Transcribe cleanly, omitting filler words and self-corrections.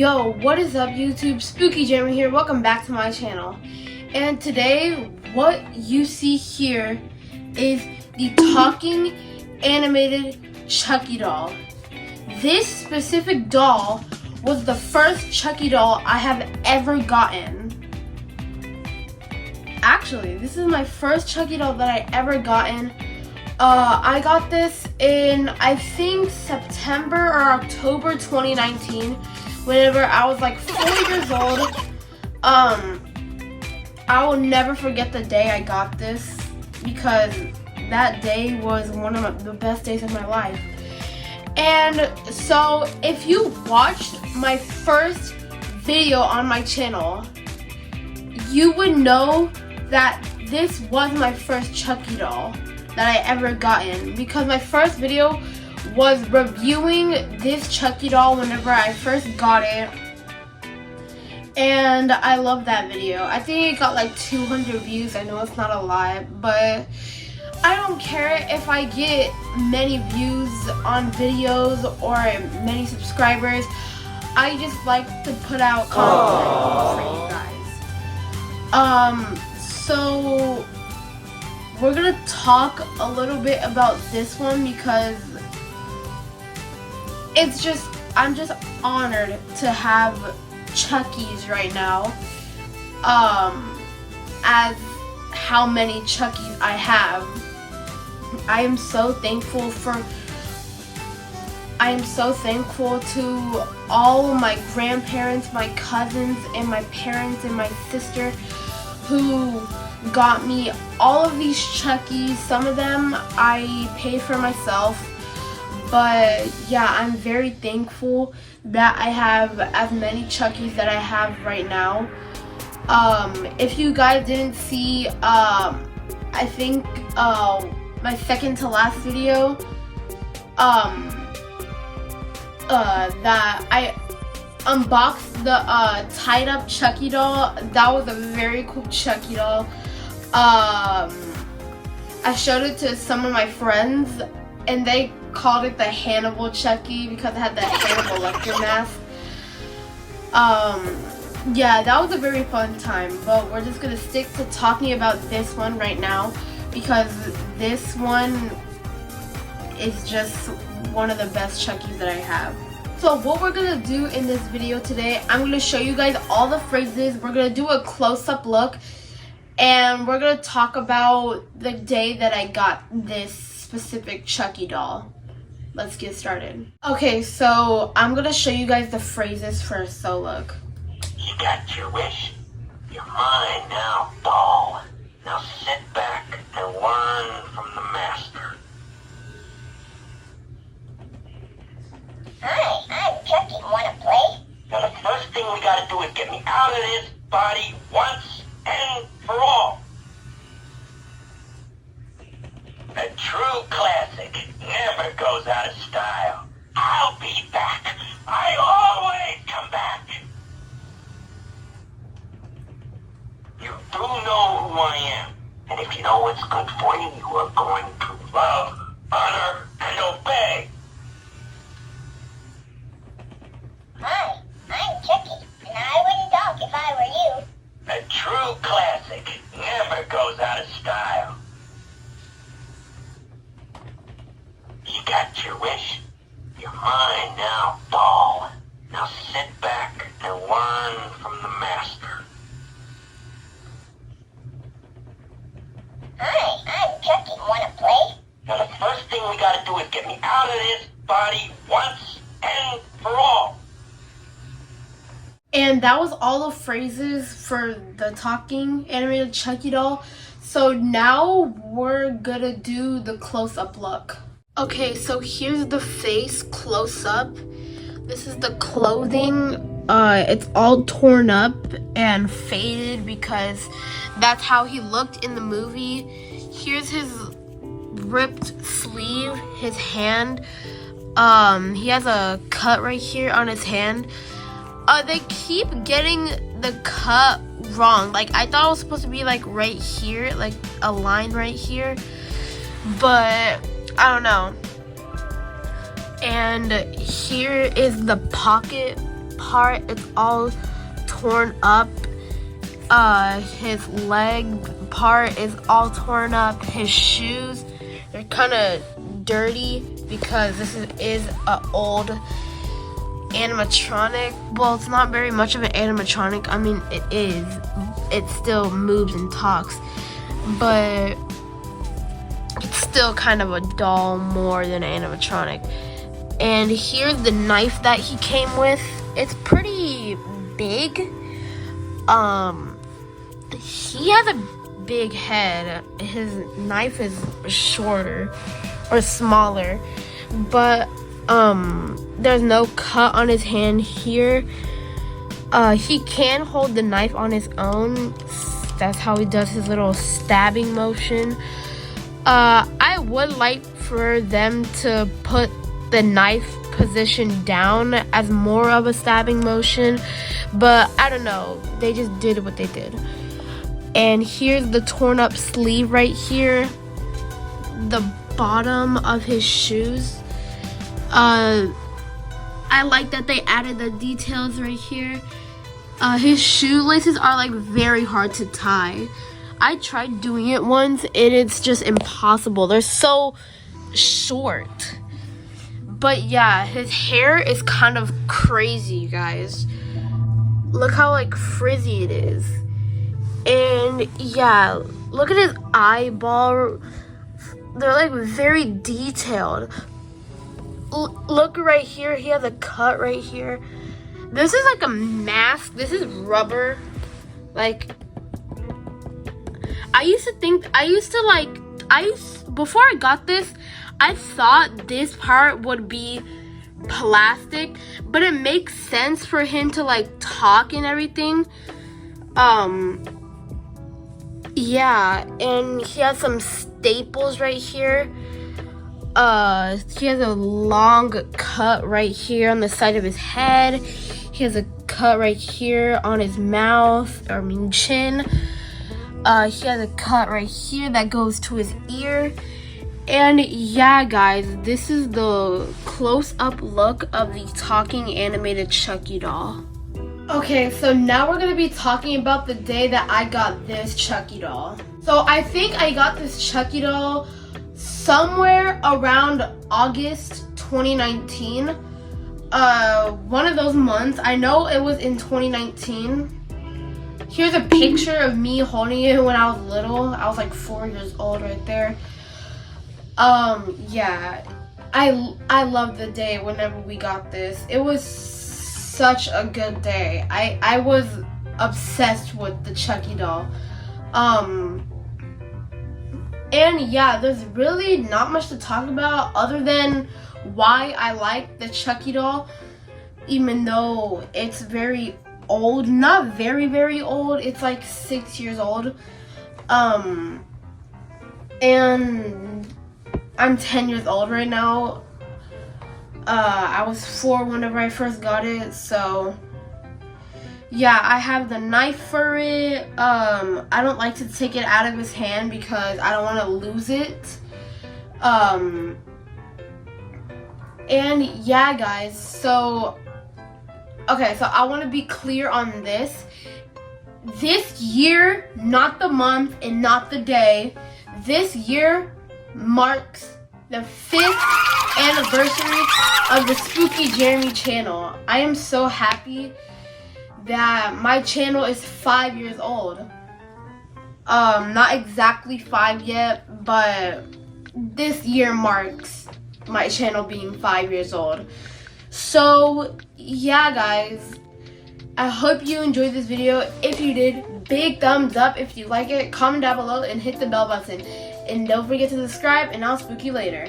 Yo, what is up YouTube? Spooky Jammer here. Welcome back to my channel. And today, what you see here is the talking animated Chucky doll. This specific doll was the first Chucky doll I have ever gotten. Actually, this is my first Chucky doll that I ever gotten. I got this in, I think, September or October 2019, whenever I was like 4 years old. I will never forget the day I got this, because that day was one of the best days of my life. And so, if you watched my first video on my channel, you would know that this was my first Chucky doll that I ever gotten, because my first video was reviewing this Chucky doll whenever I first got it, and I love that video. I think it got like 200 views. I know it's not a lot, but I don't care if I get many views on videos or many subscribers. I just like to put out content for you guys. So we're gonna talk a little bit about this one because I'm just honored to have Chuckies right now. As how many Chuckies I have. I am so thankful to all my grandparents, my cousins, and my parents and my sister who got me all of these Chuckies. Some of them I paid for myself, but yeah, I'm very thankful that I have as many Chuckies that I have right now. If you guys didn't see, I think my second to last video, that I unboxed the tied up Chucky doll. That was a very cool Chucky doll. I showed it to some of my friends and they called it the Hannibal Chucky because it had the Hannibal Lecter mask. Yeah, that was a very fun time, but we're just gonna stick to talking about this one right now because this one is just one of the best Chuckies that I have. So what we're gonna do in this video today, I'm gonna show you guys all the phrases. We're gonna do a close-up look, and we're gonna talk about the day that I got this specific Chucky doll. Let's get started. Okay, so I'm gonna show you guys the phrases first, so look. You got your wish. You're mine now, doll. Now sit back and learn from the master. Hi, I'm Chucky. Wanna play? Now the first thing we gotta do is get me out of this body once and for all. A true classic never goes out of style. I'll be back. I always come back. You do know who I am. And if you know what's good for you, you are going to love, honor, and obey. Hi, I'm Chucky, and I wouldn't talk if I were you. A true classic never goes out of style. You got your wish. You're mine now, doll. Now sit back and learn from the master. Hi, I'm Chucky. Wanna play? Now the first thing we gotta do is get me out of this body once and for all. And that was all the phrases for the talking animated Chucky doll. So now we're gonna do the close-up look. Okay, so here's the face close up. This is the clothing. It's all torn up and faded because that's how he looked in the movie. Here's his ripped sleeve, his hand. He has a cut right here on his hand. They keep getting the cut wrong. Like, I thought it was supposed to be like right here, like a line right here, but I don't know. And here is the pocket part, it's all torn up. His leg part is all torn up. His shoes, they're kind of dirty because this is an old animatronic. Well, it's not very much of an animatronic. I mean, it is. It still moves and talks, but it's still kind of a doll more than an animatronic. And here's the knife that he came with. It's pretty big. He has a big head. His knife is shorter or smaller, but there's no cut on his hand here. He can hold the knife on his own. That's how he does his little stabbing motion. I would like for them to put the knife position down as more of a stabbing motion, but I don't know, they just did what they did. And here's the torn up sleeve right here, the bottom of his shoes. I like that they added the details right here. His shoelaces are like very hard to tie. I tried doing it once and it's just impossible. They're so short. But yeah, his hair is kind of crazy, you guys. Look how like frizzy it is. And yeah, look at his eyeball. They're like very detailed. Look right here, he has a cut right here. This is like a mask. This is rubber. Like, before I got this, I thought this part would be plastic, but it makes sense for him to like talk and everything. Yeah, and he has some staples right here. He has a long cut right here on the side of his head. He has a cut right here on his mouth, chin. He has a cut right here that goes to his ear. And yeah, guys, this is the close-up look of the talking animated Chucky doll. Okay, so now we're gonna be talking about the day that I got this Chucky doll. So I think I got this Chucky doll somewhere around August 2019. One of those months. I know it was in 2019. Here's a picture of me holding it when I was little. I was like 4 years old right there. Yeah, I loved the day whenever we got this. It was such a good day. I was obsessed with the Chucky doll. And yeah, there's really not much to talk about other than why I like the Chucky doll, even though it's very old. Not very, very old. It's like 6 years old. And I'm 10 years old right now. I was 4 whenever I first got it, so yeah, I have the knife for it. I don't like to take it out of his hand because I don't want to lose it. And yeah, guys, so okay, so I want to be clear on this. This year, not the month and not the day, this year marks the 5th anniversary of the Spooky Jeremy channel. I am so happy that my channel is 5 years old. Not exactly 5 yet, but this year marks my channel being 5 years old. So yeah, guys, I hope you enjoyed this video. If you did, big thumbs up. If you like it, comment down below and hit the bell button. And don't forget to subscribe, and I'll spook you later.